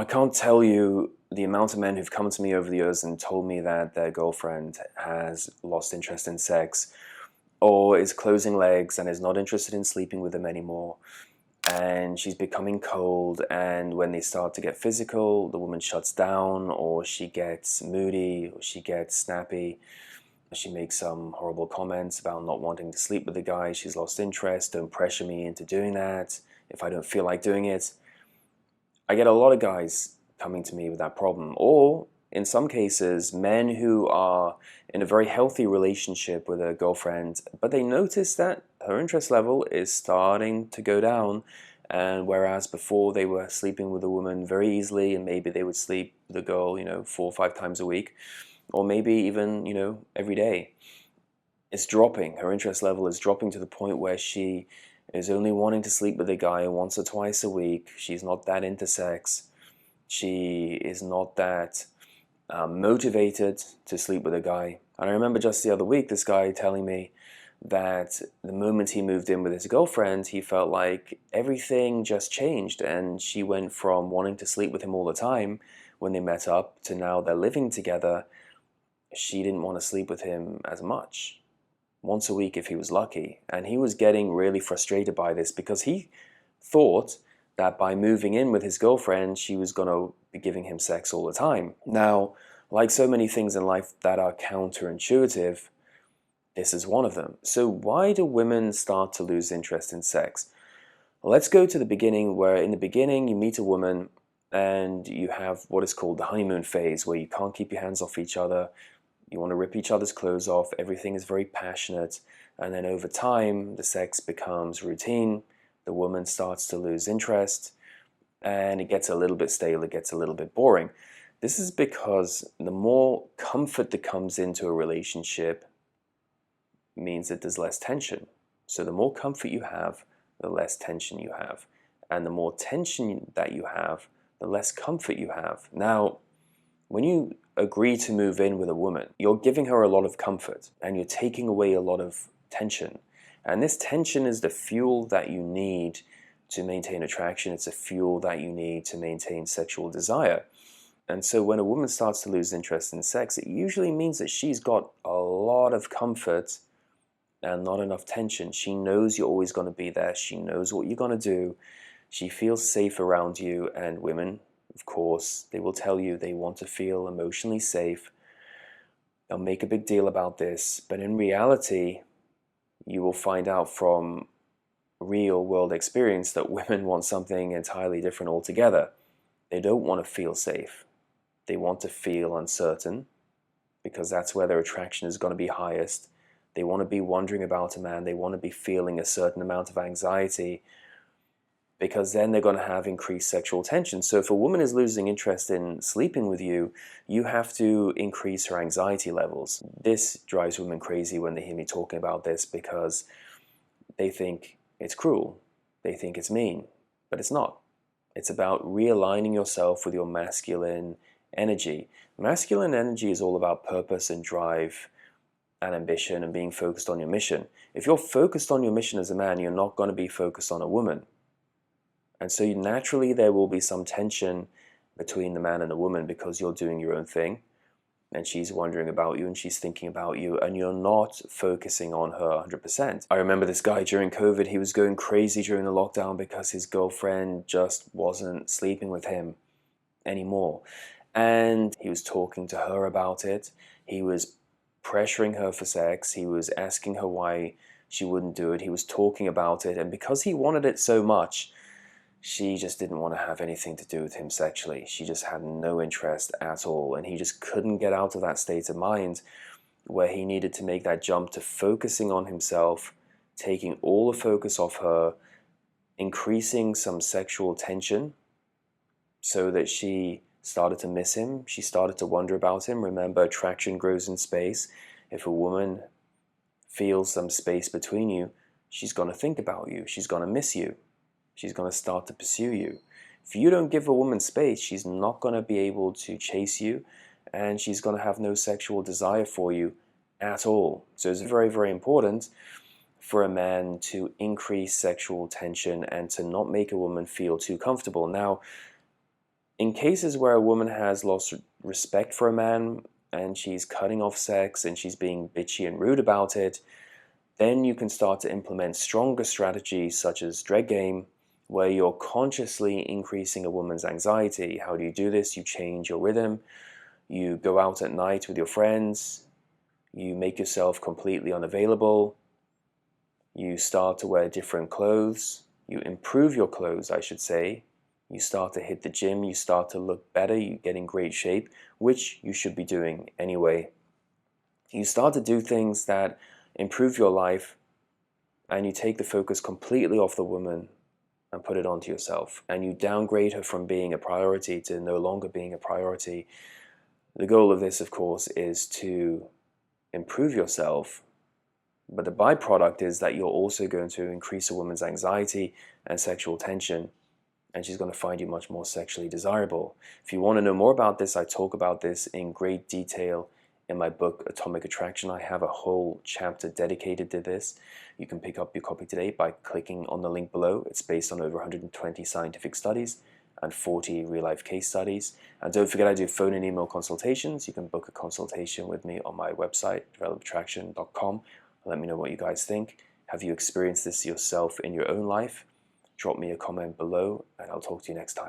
can't tell you the amount of men who've come to me over the years and told me that their girlfriend has lost interest in sex or is closing legs and is not interested in sleeping with them anymore. And she's becoming cold, and when they start to get physical, the woman shuts down, or she gets moody, or she gets snappy. She makes some horrible comments about not wanting to sleep with the guy. She's lost interest. Don't pressure me into doing that if I don't feel like doing it. I get a lot of guys coming to me with that problem, or in some cases, men who are in a very healthy relationship with a girlfriend, but they notice that her interest level is starting to go down. And whereas before they were sleeping with a woman very easily, and maybe they would sleep with a girl, 4 or 5 times a week, or maybe even, every day, it's dropping. Her interest level is dropping to the point where she is only wanting to sleep with a guy once or twice a week. She's not that into sex. She is not that motivated to sleep with a guy. And I remember just the other week, this guy telling me that the moment he moved in with his girlfriend, he felt like everything just changed, and she went from wanting to sleep with him all the time when they met up to now they're living together. She didn't want to sleep with him as much, once a week if he was lucky. And he was getting really frustrated by this because he thought that by moving in with his girlfriend, she was going to be giving him sex all the time. Now, like so many things in life that are counterintuitive, this is one of them. So why do women start to lose interest in sex? Well, let's go to the beginning, where in the beginning you meet a woman and you have what is called the honeymoon phase, where you can't keep your hands off each other. You want to rip each other's clothes off. Everything is very passionate. And then over time, the sex becomes routine. The woman starts to lose interest, and it gets a little bit stale, it gets a little bit boring. This is because the more comfort that comes into a relationship means that there's less tension. So the more comfort you have, the less tension you have. And the more tension that you have, the less comfort you have. Now, when you agree to move in with a woman, you're giving her a lot of comfort and you're taking away a lot of tension. And this tension is the fuel that you need to maintain attraction. It's a fuel that you need to maintain sexual desire. And so when a woman starts to lose interest in sex, it usually means that she's got a lot of comfort and not enough tension. She knows you're always going to be there. She knows what you're going to do. She feels safe around you. And women, of course, they will tell you they want to feel emotionally safe. They'll make a big deal about this. But in reality, you will find out from real world experience that women want something entirely different altogether. They don't want to feel safe. They want to feel uncertain, because that's where their attraction is going to be highest. They want to be wondering about a man. They want to be feeling a certain amount of anxiety, because then they're going to have increased sexual tension. So if a woman is losing interest in sleeping with you, you have to increase her anxiety levels. This drives women crazy when they hear me talking about this, because they think it's cruel. They think it's mean, but it's not. It's about realigning yourself with your masculine energy. Masculine energy is all about purpose and drive and ambition and being focused on your mission. If you're focused on your mission as a man, you're not going to be focused on a woman. And so naturally there will be some tension between the man and the woman, because you're doing your own thing and she's wondering about you and she's thinking about you, and you're not focusing on her 100%. I remember this guy during COVID, he was going crazy during the lockdown because his girlfriend just wasn't sleeping with him anymore. And he was talking to her about it. He was pressuring her for sex. He was asking her why she wouldn't do it. He was talking about it. And because he wanted it so much, she just didn't want to have anything to do with him sexually. She just had no interest at all. And he just couldn't get out of that state of mind where he needed to make that jump to focusing on himself, taking all the focus off her, increasing some sexual tension so that she started to miss him. She started to wonder about him. Remember, attraction grows in space. If a woman feels some space between you, she's going to think about you. She's going to miss you. She's going to start to pursue you. If you don't give a woman space, she's not going to be able to chase you, and she's going to have no sexual desire for you at all. So it's very, very important for a man to increase sexual tension and to not make a woman feel too comfortable. Now, In cases where a woman has lost respect for a man and she's cutting off sex and she's being bitchy and rude about it, then you can start to implement stronger strategies such as dread game, where you're consciously increasing a woman's anxiety. How do you do this? You change your rhythm. You go out at night with your friends. You make yourself completely unavailable. You start to wear different clothes. You improve your clothes, I should say. You start to hit the gym. You start to look better. You get in great shape, which you should be doing anyway. You start to do things that improve your life, and you take the focus completely off the woman and put it onto yourself, and you downgrade her from being a priority to no longer being a priority. The goal of this, of course, is to improve yourself, but the byproduct is that you're also going to increase a woman's anxiety and sexual tension, and she's going to find you much more sexually desirable. If you want to know more about this, I talk about this in great detail in my book, Atomic Attraction. I have a whole chapter dedicated to this. You can pick up your copy today by clicking on the link below. It's based on over 120 scientific studies and 40 real-life case studies. And don't forget, I do phone and email consultations. You can book a consultation with me on my website, develofattraction.com. Let me know what you guys think. Have you experienced this yourself in your own life? Drop me a comment below, and I'll talk to you next time.